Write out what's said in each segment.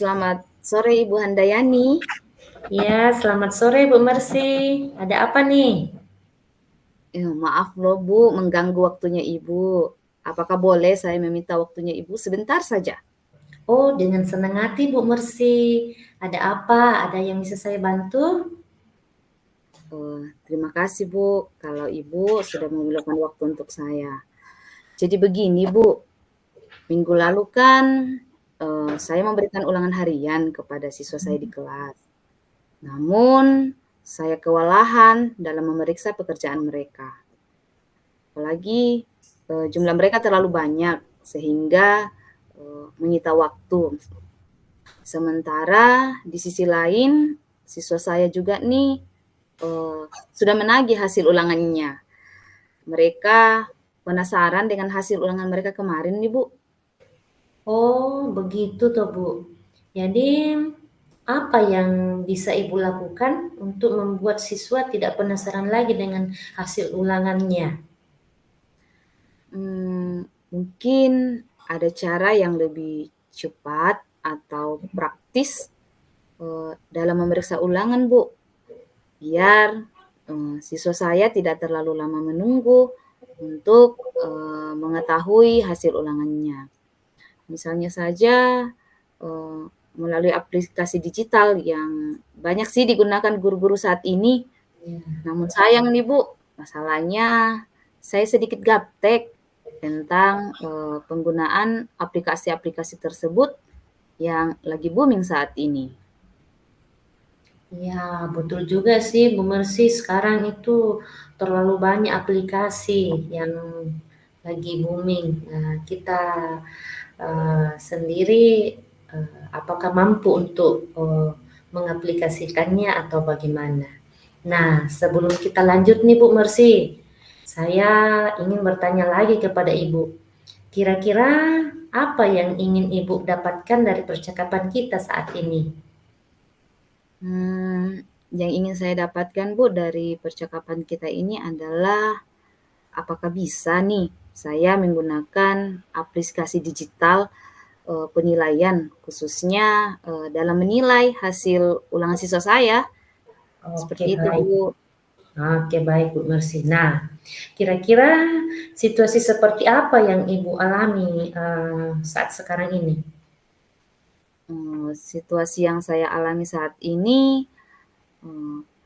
Selamat sore Ibu Handayani. Ya, selamat sore Bu Mercy. Ada apa nih? Maaf loh Bu, mengganggu waktunya Ibu. Apakah boleh saya meminta waktunya Ibu sebentar saja? Oh, dengan senang hati Bu Mercy. Ada apa? Ada yang bisa saya bantu? Terima kasih Bu, kalau Ibu sudah meluangkan waktu untuk saya. Jadi begini Bu, minggu lalu kan saya memberikan ulangan harian kepada siswa saya di kelas. Namun, saya kewalahan dalam memeriksa pekerjaan mereka. Apalagi jumlah mereka terlalu banyak sehingga menyita waktu. Sementara di sisi lain, siswa saya juga nih sudah menagih hasil ulangannya. Mereka penasaran dengan hasil ulangan mereka kemarin nih Bu. Oh, begitu toh Bu. Jadi, apa yang bisa Ibu lakukan untuk membuat siswa tidak penasaran lagi dengan hasil ulangannya? Mungkin ada cara yang lebih cepat atau praktis dalam memeriksa ulangan Bu. Biar siswa saya tidak terlalu lama menunggu untuk mengetahui hasil ulangannya. Misalnya saja melalui aplikasi digital yang banyak sih digunakan guru-guru saat ini. Ya. Namun sayang nih Bu, masalahnya saya sedikit gaptek tentang penggunaan aplikasi-aplikasi tersebut yang lagi booming saat ini. Ya, betul juga sih Bu Mercy. Sekarang itu terlalu banyak aplikasi yang lagi booming. Nah, kita sendiri apakah mampu untuk mengaplikasikannya atau bagaimana. Nah, sebelum kita lanjut nih Bu Mercy, saya ingin bertanya lagi kepada Ibu. Kira-kira apa yang ingin Ibu dapatkan dari percakapan kita saat ini? Yang ingin saya dapatkan Bu dari percakapan kita ini adalah apakah bisa nih saya menggunakan aplikasi digital penilaian khususnya dalam menilai hasil ulangan siswa saya. Oke, Seperti itu baik. Bu. Oke, baik Bu Mercy. Nah, kira-kira situasi seperti apa yang Ibu alami saat sekarang ini? Situasi yang saya alami saat ini,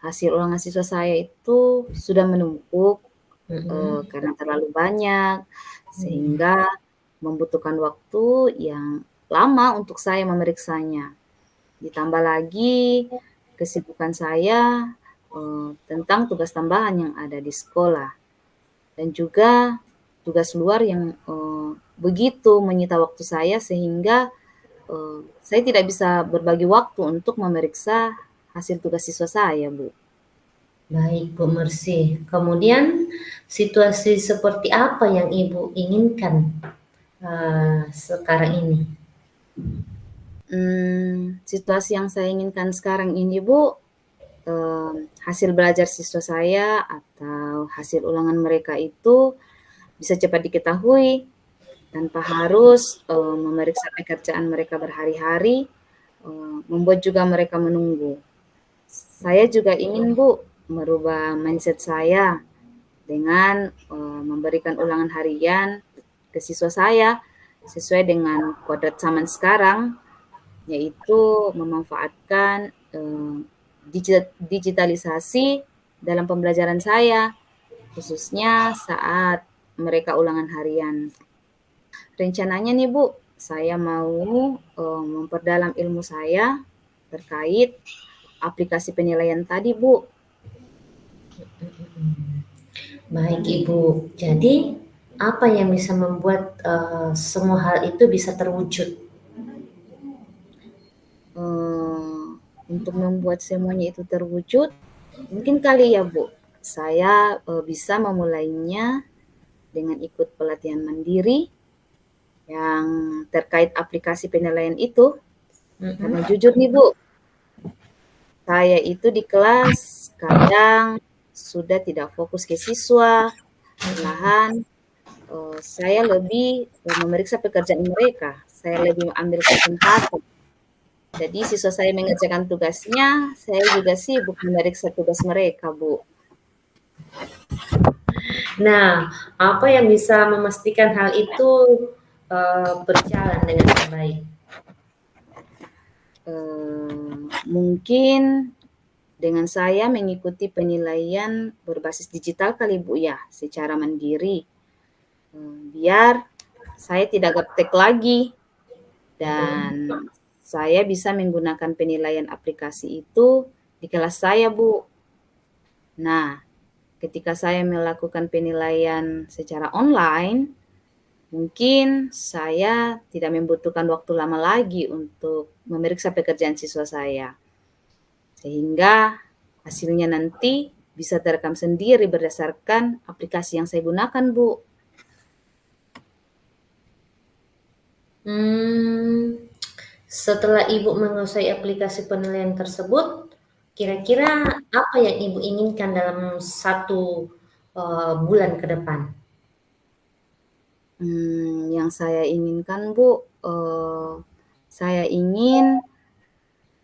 hasil ulangan siswa saya itu sudah menumpuk Mhm. karena terlalu banyak, sehingga membutuhkan waktu yang lama untuk saya memeriksanya. Ditambah lagi kesibukan saya tentang tugas tambahan yang ada di sekolah, dan juga tugas luar yang begitu menyita waktu saya sehingga saya tidak bisa berbagi waktu untuk memeriksa hasil tugas siswa saya, Bu. Baik Bu Mercy. Kemudian situasi seperti apa yang Ibu inginkan sekarang ini? Situasi yang saya inginkan sekarang ini, Bu, hasil belajar siswa saya atau hasil ulangan mereka itu bisa cepat diketahui tanpa harus memeriksa pekerjaan mereka berhari-hari, membuat juga mereka menunggu. Saya juga ingin, Bu, merubah mindset saya dengan memberikan ulangan harian ke siswa saya sesuai dengan kodrat zaman sekarang, yaitu memanfaatkan digitalisasi dalam pembelajaran saya, khususnya saat mereka ulangan harian. Rencananya nih Bu, saya mau memperdalam ilmu saya terkait aplikasi penilaian tadi Bu. Baik Ibu. Jadi apa yang bisa membuat semua hal itu bisa terwujud? Untuk membuat semuanya itu terwujud, mungkin kali ya Bu, saya bisa memulainya dengan ikut pelatihan mandiri yang terkait aplikasi penilaian itu. Karena Mhm. jujur nih Bu, saya itu di kelas kadang sudah tidak fokus ke siswa, malahan saya lebih memeriksa pekerjaan mereka, saya lebih ambil kesempatan. Jadi siswa saya mengerjakan tugasnya, saya juga sibuk memeriksa tugas mereka, Bu. Nah, apa yang bisa memastikan hal itu berjalan dengan baik? Mungkin dengan saya mengikuti penilaian berbasis digital kali Bu ya, secara mandiri. Biar saya tidak gaptek lagi dan saya bisa menggunakan penilaian aplikasi itu di kelas saya, Bu. Nah, ketika saya melakukan penilaian secara online, mungkin saya tidak membutuhkan waktu lama lagi untuk memeriksa pekerjaan siswa saya. Sehingga hasilnya nanti bisa terekam sendiri berdasarkan aplikasi yang saya gunakan, Bu. Setelah Ibu menguasai aplikasi penilaian tersebut, kira-kira apa yang Ibu inginkan dalam 1 bulan ke depan? Yang saya inginkan, Bu, saya ingin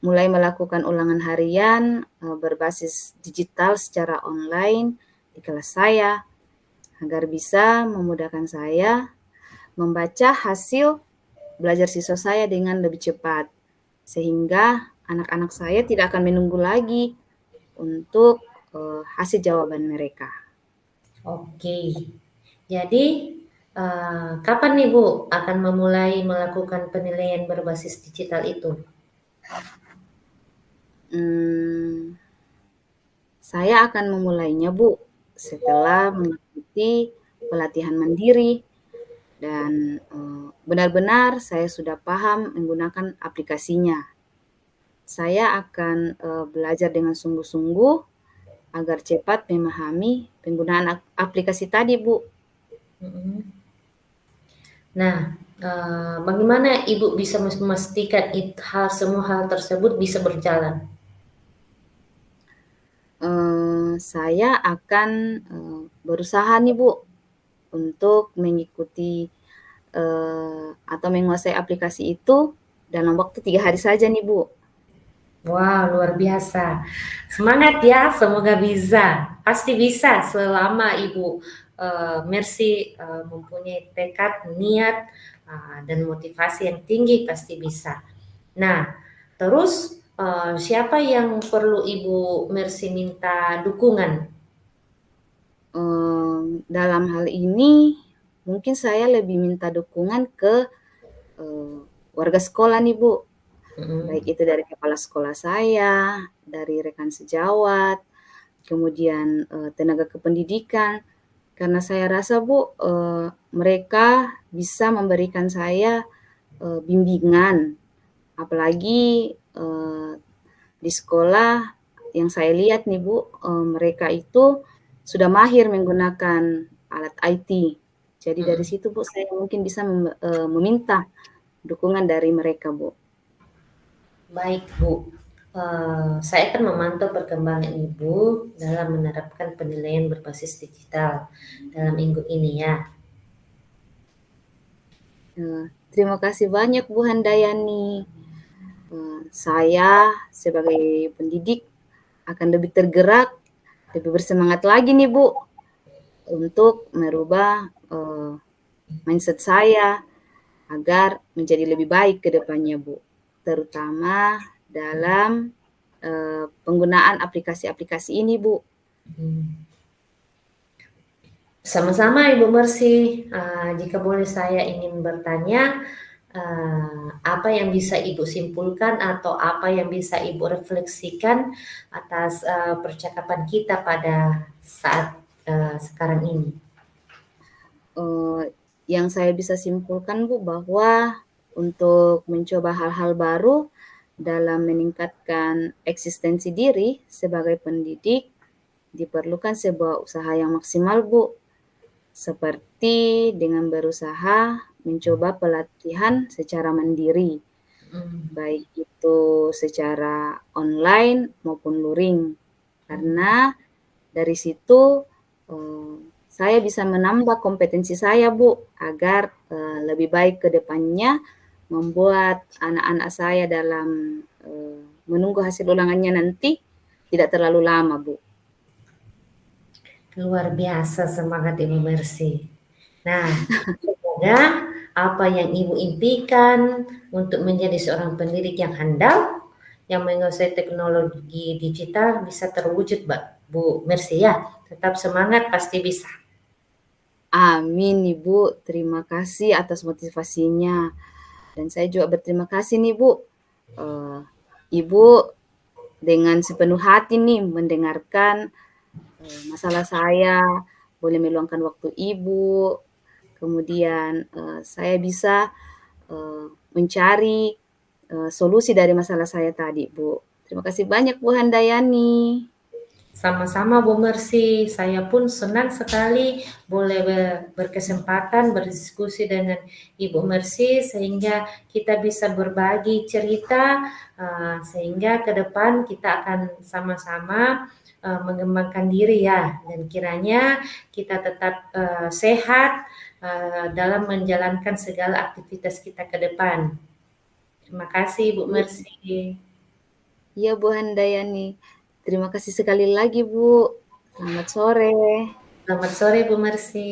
mulai melakukan ulangan harian berbasis digital secara online di kelas saya, agar bisa memudahkan saya membaca hasil belajar siswa saya dengan lebih cepat, sehingga anak-anak saya tidak akan menunggu lagi untuk hasil jawaban mereka. Oke. Jadi, kapan nih Bu akan memulai melakukan penilaian berbasis digital itu? Saya akan memulainya, Bu, setelah mengikuti pelatihan mandiri dan benar-benar saya sudah paham menggunakan aplikasinya. Saya akan belajar dengan sungguh-sungguh agar cepat memahami penggunaan aplikasi tadi, Bu. Mhm. Nah, bagaimana Ibu bisa memastikan semua hal tersebut bisa berjalan? Saya akan berusaha nih, Bu, untuk mengikuti atau menguasai aplikasi itu dalam waktu 3 hari saja nih, Bu. Wow, luar biasa. Semangat ya, semoga bisa. Pasti bisa selama Ibu Mercy mempunyai tekad, niat, dan motivasi yang tinggi pasti bisa. Nah, terus siapa yang perlu Ibu Mercy minta dukungan? Dalam hal ini mungkin saya lebih minta dukungan ke warga sekolah nih, Bu. Baik itu dari kepala sekolah saya, dari rekan sejawat, kemudian tenaga kependidikan. Karena saya rasa, Bu, mereka bisa memberikan saya bimbingan, apalagi di sekolah yang saya lihat nih, Bu, mereka itu sudah mahir menggunakan alat IT. Jadi dari situ, Bu, saya mungkin bisa meminta dukungan dari mereka, Bu. Baik Bu, saya akan memantau perkembangan Ibu dalam menerapkan penilaian berbasis digital dalam minggu ini ya. Terima kasih banyak Bu Handayani. Saya sebagai pendidik akan lebih tergerak, lebih bersemangat lagi nih Bu, untuk merubah mindset saya agar menjadi lebih baik ke depannya, Bu. Terutama dalam penggunaan aplikasi-aplikasi ini, Bu. Sama-sama Ibu Mercy, jika boleh saya ingin bertanya, apa yang bisa Ibu simpulkan atau apa yang bisa Ibu refleksikan atas percakapan kita pada saat sekarang ini? Yang saya bisa simpulkan, Bu, bahwa untuk mencoba hal-hal baru dalam meningkatkan eksistensi diri sebagai pendidik, diperlukan sebuah usaha yang maksimal, Bu. Seperti dengan berusaha mencoba pelatihan secara mandiri, baik itu secara online maupun luring. Karena dari situ saya bisa menambah kompetensi saya, Bu, agar lebih baik ke depannya membuat anak-anak saya dalam menunggu hasil ulangannya nanti tidak terlalu lama, Bu. Luar biasa semangat Ibu Mercy. Nah, semoga apa yang Ibu impikan untuk menjadi seorang pendidik yang handal, yang menguasai teknologi digital bisa terwujud, Bu Mercy ya. Tetap semangat, pasti bisa. Amin, Ibu. Terima kasih atas motivasinya. Dan saya juga berterima kasih nih, Bu. Ibu dengan sepenuh hati nih mendengarkan masalah saya, boleh meluangkan waktu Ibu, kemudian saya bisa mencari solusi dari masalah saya tadi, Bu. Terima kasih banyak, Bu Handayani. Sama-sama Bu Mercy, saya pun senang sekali boleh berkesempatan berdiskusi dengan Ibu Mercy sehingga kita bisa berbagi cerita sehingga ke depan kita akan sama-sama mengembangkan diri ya, dan kiranya kita tetap sehat dalam menjalankan segala aktivitas kita ke depan. Terima kasih Bu Mercy. Iya, Bu Handayani. Terima kasih sekali lagi, Bu. Selamat sore. Selamat sore Bu Mercy.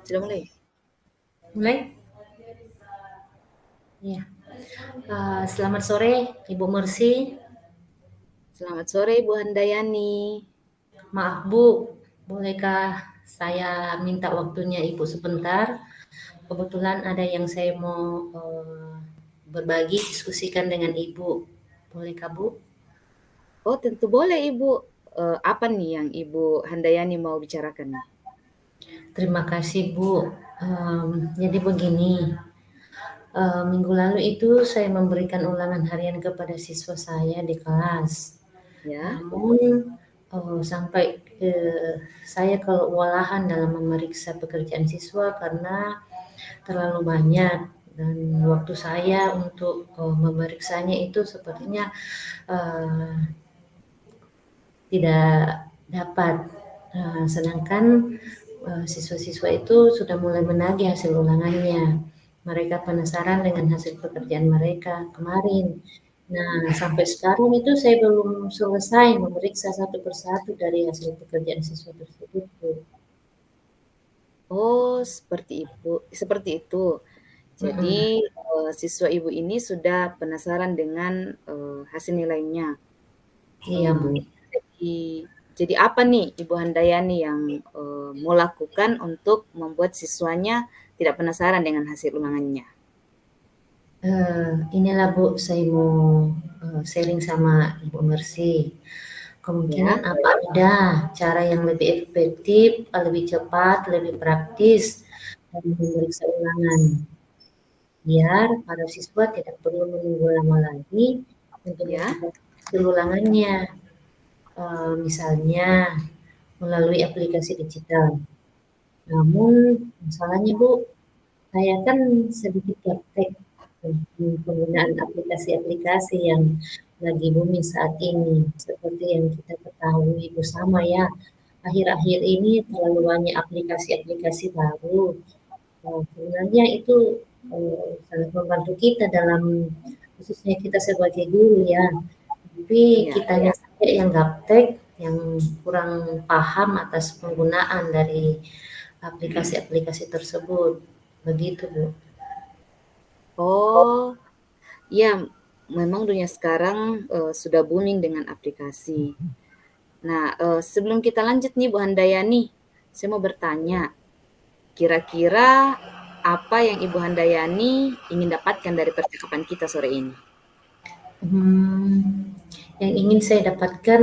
Sudah mulai? Mulai? Ya. Selamat sore Ibu Mercy. Selamat sore, Bu Handayani. Maaf Bu, bolehkah saya minta waktunya Ibu sebentar? Kebetulan ada yang saya mau berbagi, diskusikan dengan Ibu. Bolehkah Bu? Oh, tentu boleh, Ibu. Apa nih yang Ibu Handayani mau bicarakan nih? Terima kasih Bu. Jadi begini, minggu lalu itu saya memberikan ulangan harian kepada siswa saya di kelas. Ya, Namun sampai saya kewalahan dalam memeriksa pekerjaan siswa karena terlalu banyak, dan waktu saya untuk memeriksanya itu sepertinya tidak dapat. Sedangkan siswa-siswa itu sudah mulai menagih hasil ulangannya. Mereka penasaran dengan hasil pekerjaan mereka kemarin. Nah, sampai sekarang itu saya belum selesai memeriksa satu persatu dari hasil pekerjaan siswa tersebut, Bu. oh seperti itu. Jadi, Mm-mm. siswa Ibu ini sudah penasaran dengan, hasil nilainya. Iya, Bu. Jadi jadi apa nih Ibu Handayani yang, mau lakukan untuk membuat siswanya tidak penasaran dengan hasil ulangannya? Inilah Bu, saya mau sharing sama Ibu Mercy. Kemungkinan Ya, apa ada cara yang lebih efektif, lebih cepat, lebih praktis dalam memeriksa ulangan, biar para siswa tidak perlu menunggu lama lagi untuk ya, melihat hasil ulangannya. Misalnya melalui aplikasi digital. Namun masalahnya Bu, saya kan sedikit gaptek penggunaan aplikasi-aplikasi yang lagi booming saat ini. Seperti yang kita ketahui bersama ya, akhir-akhir ini terlalu banyak aplikasi-aplikasi baru. Sebenarnya itu sangat membantu kita dalam, khususnya kita sebagai guru ya. Tapi iya. kitanya saja yang gaptek, yang kurang paham atas penggunaan dari aplikasi-aplikasi tersebut. Begitu, Bu. Oh, iya, memang dunia sekarang, sudah booming dengan aplikasi. Nah, sebelum kita lanjut nih Bu Handayani, saya mau bertanya, kira-kira apa yang Ibu Handayani ingin dapatkan dari percakapan kita sore ini? Yang ingin saya dapatkan,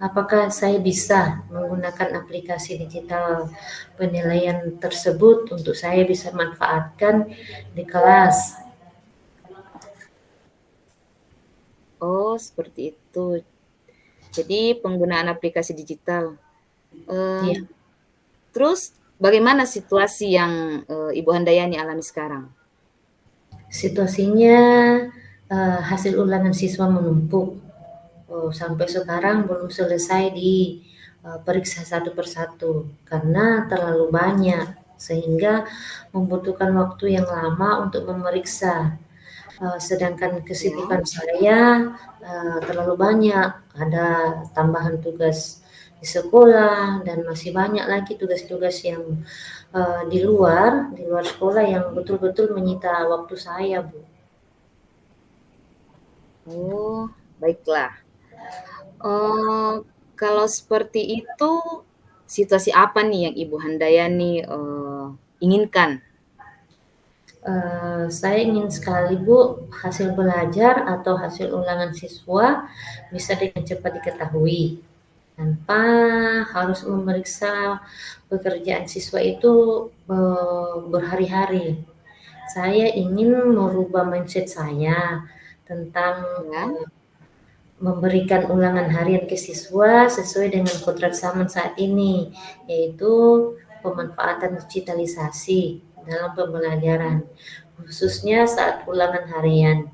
apakah saya bisa menggunakan aplikasi digital penilaian tersebut untuk saya bisa manfaatkan di kelas. Oh, seperti itu. Jadi penggunaan aplikasi digital. Ya, Terus bagaimana situasi yang, Ibu Handayani alami sekarang? situasinya hasil ulangan siswa menumpuk. sampai sekarang belum selesai periksa satu persatu karena terlalu banyak sehingga membutuhkan waktu yang lama untuk memeriksa. Sedangkan Ya. kesibukan saya terlalu banyak, ada tambahan tugas di sekolah dan masih banyak lagi tugas-tugas yang di luar sekolah yang betul-betul menyita waktu saya, Bu. Oh, baiklah. Eee, Kalau seperti itu, situasi apa nih yang Ibu Handayani, inginkan? Saya ingin sekali, Bu, hasil belajar atau hasil ulangan siswa bisa dengan cepat diketahui tanpa harus memeriksa pekerjaan siswa itu berhari-hari. Saya ingin merubah mindset saya tentang Ya. memberikan ulangan harian ke siswa sesuai dengan kodrat zaman saat ini, yaitu pemanfaatan digitalisasi dalam pembelajaran, khususnya saat ulangan harian.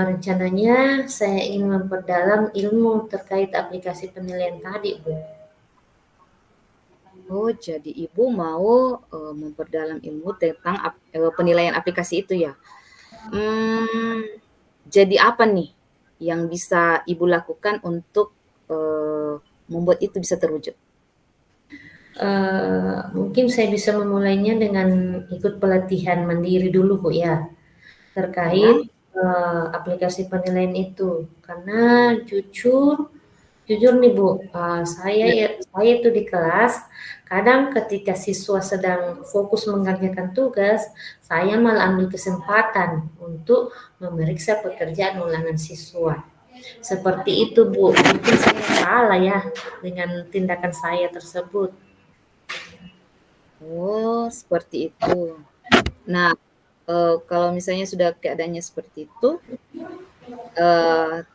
Rencananya saya ingin memperdalam ilmu terkait aplikasi penilaian tadi, Bu. Oh, jadi Ibu mau, memperdalam ilmu tentang penilaian aplikasi itu ya? Mmm, jadi apa nih yang bisa Ibu lakukan untuk, membuat itu bisa terwujud? Mungkin saya bisa memulainya dengan ikut pelatihan mandiri dulu, Bu, ya, Ya, terkait, aplikasi penilaian itu. Karena jujur nih, Bu, ya. saya itu di kelas, kadang ketika siswa sedang fokus mengerjakan tugas, saya malah ambil kesempatan untuk memeriksa pekerjaan ulangan siswa. Seperti itu, Bu. Mungkin saya salah ya dengan tindakan saya tersebut. Oh, seperti itu. Nah, kalau misalnya sudah keadaannya seperti itu,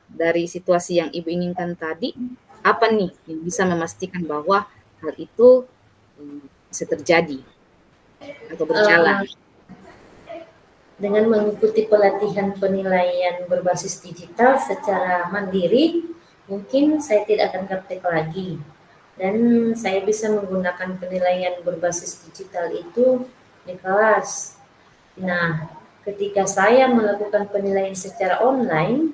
dari situasi yang Ibu inginkan tadi, apa nih yang bisa memastikan bahwa hal itu, bisa terjadi atau berjalan? Eee, dengan mengikuti pelatihan penilaian berbasis digital secara mandiri, mungkin saya tidak akan gaptek lagi dan saya bisa menggunakan penilaian berbasis digital itu di kelas. Nah, ketika saya melakukan penilaian secara online,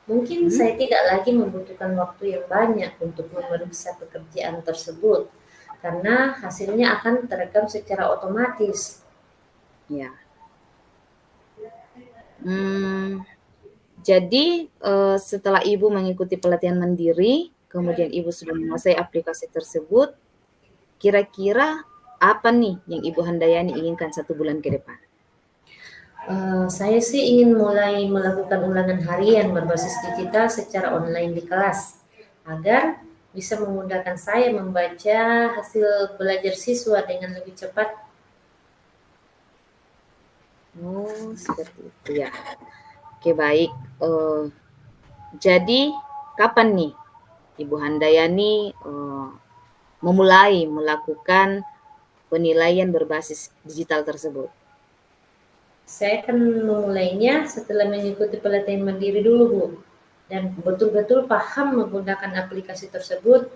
mungkin Mhm, saya tidak lagi membutuhkan waktu yang banyak untuk memeriksa pekerjaan tersebut, karena hasilnya akan terekam secara otomatis. ya. Mmm, jadi, setelah Ibu mengikuti pelatihan mandiri, kemudian Ibu sudah menguasai aplikasi tersebut, kira-kira apa nih yang Ibu Handayani inginkan 1 bulan ke depan? Saya sih ingin mulai melakukan ulangan harian berbasis digital secara online di kelas, agar bisa memudahkan saya membaca hasil belajar siswa dengan lebih cepat. Oh, seperti itu ya. Oke, baik. Eee, jadi kapan nih Ibu Handayani, memulai melakukan penilaian berbasis digital tersebut? Saya akan memulainya setelah mengikuti pelatihan mandiri dulu, Bu, dan betul-betul paham menggunakan aplikasi tersebut,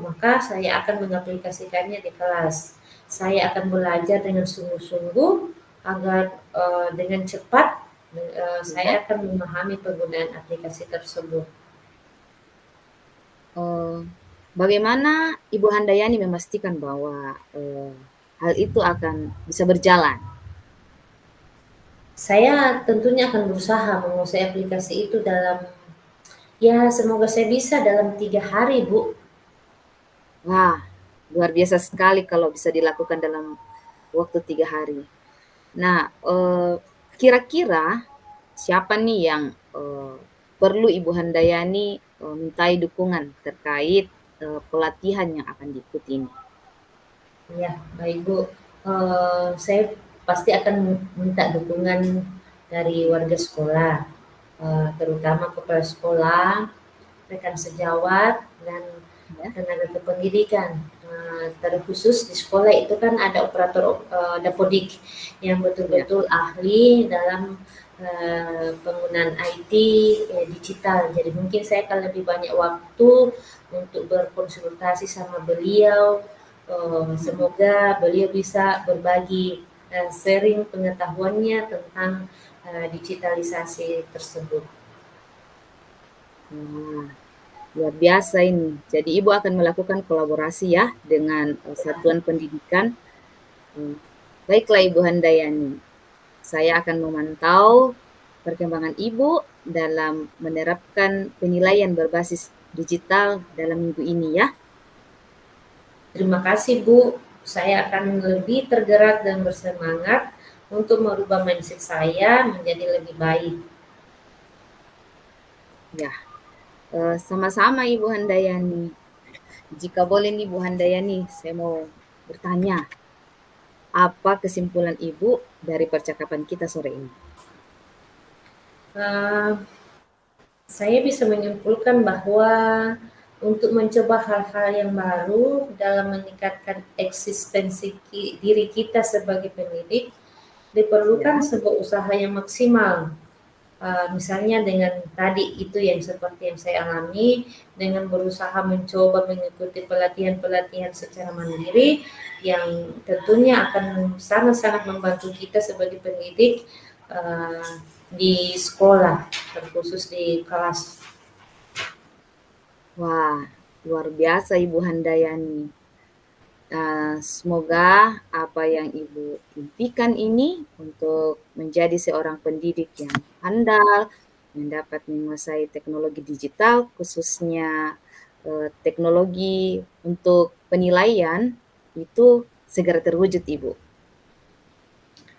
maka saya akan mengaplikasikannya di kelas. Saya akan belajar dengan sungguh-sungguh agar, dengan cepat, saya Ya. akan memahami penggunaan aplikasi tersebut. Eee, Bagaimana Ibu Handayani memastikan bahwa, hal itu akan bisa berjalan? Saya tentunya akan berusaha menguasai aplikasi itu dalam, ya semoga saya bisa dalam 3 hari, Bu. Wah, luar biasa sekali kalau bisa dilakukan dalam waktu 3 hari. Nah, kira-kira siapa nih yang, perlu Ibu Handayani, mintai dukungan terkait, pelatihan yang akan diikuti ini? Ya, baik Bu. Saya pasti akan minta dukungan dari warga sekolah, terutama kepala sekolah, rekan sejawat, dan Ya, tenaga kependidikan. Terkhusus di sekolah itu kan ada operator Dapodik yang ya. betul-betul ahli dalam penggunaan IT digital. Jadi mungkin saya akan lebih banyak waktu untuk berkonsultasi sama beliau. Semoga beliau bisa berbagi sharing pengetahuannya tentang digitalisasi tersebut. Wah, luar biasa ini. Jadi Ibu akan melakukan kolaborasi ya dengan satuan pendidikan. Baiklah Ibu Handayani, saya akan memantau perkembangan Ibu dalam menerapkan penilaian berbasis digital dalam minggu ini ya. Terima kasih Bu, saya akan lebih tergerak dan bersemangat untuk merubah mindset saya menjadi lebih baik. Ya, sama-sama Ibu Handayani. Jika boleh nih Bu Handayani, saya mau bertanya, apa kesimpulan Ibu dari percakapan kita sore ini? Saya bisa menyimpulkan bahwa untuk mencoba hal-hal yang baru dalam meningkatkan eksistensi diri kita sebagai pendidik, diperlukan Ya, sebuah usaha yang maksimal. Misalnya dengan tadi itu yang seperti yang saya alami, dengan berusaha mencoba mengikuti pelatihan-pelatihan secara mandiri yang tentunya akan sangat-sangat membantu kita sebagai pendidik di sekolah, terkhusus di kelas. wah, luar biasa Ibu Handayani. Semoga apa yang Ibu impikan ini untuk menjadi seorang pendidik yang handal, yang dapat menguasai teknologi digital, khususnya teknologi untuk penilaian, itu segera terwujud Ibu.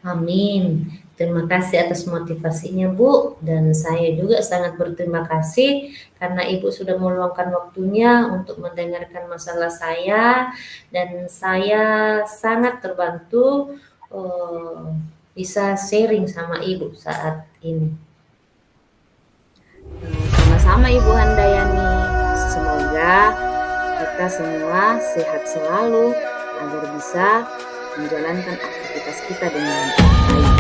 Amin. Terima kasih atas motivasinya Bu, dan saya juga sangat berterima kasih karena Ibu sudah meluangkan waktunya untuk mendengarkan masalah saya, dan saya sangat terbantu bisa sharing sama Ibu saat ini. Sama-sama Ibu Handayani, semoga kita semua sehat selalu agar bisa menjalankan aktivitas kita dengan baik.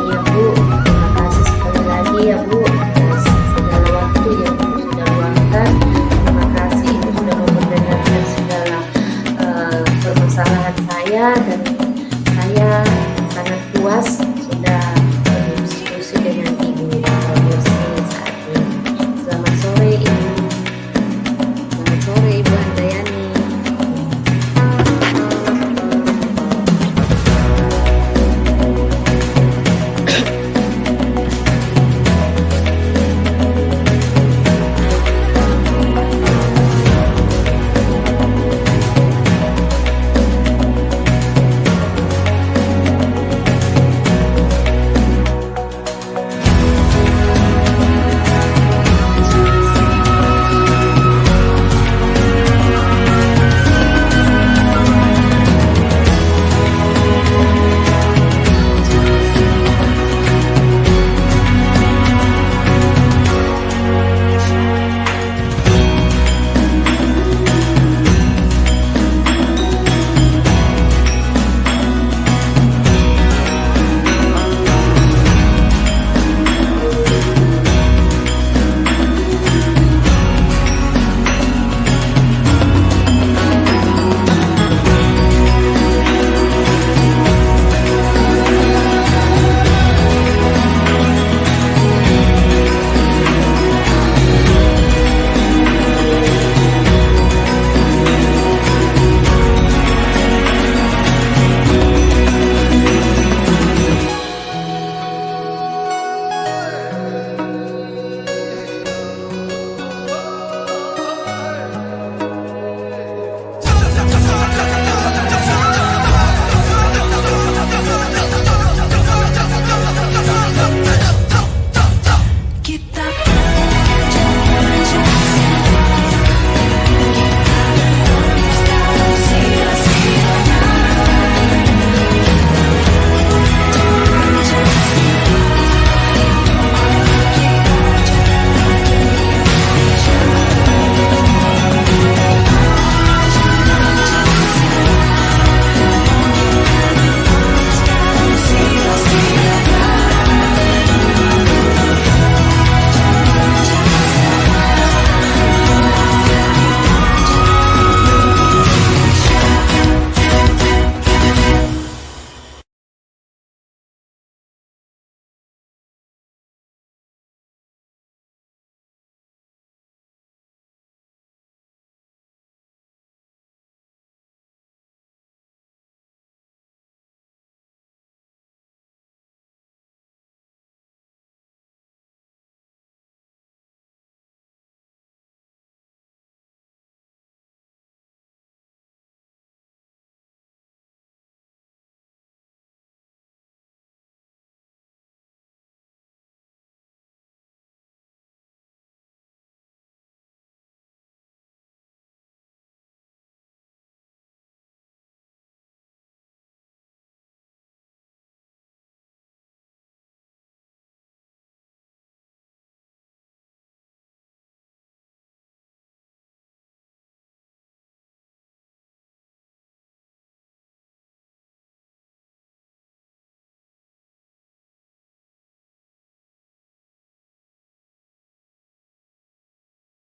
Iya Bu, terima kasih sekali lagi ya Bu.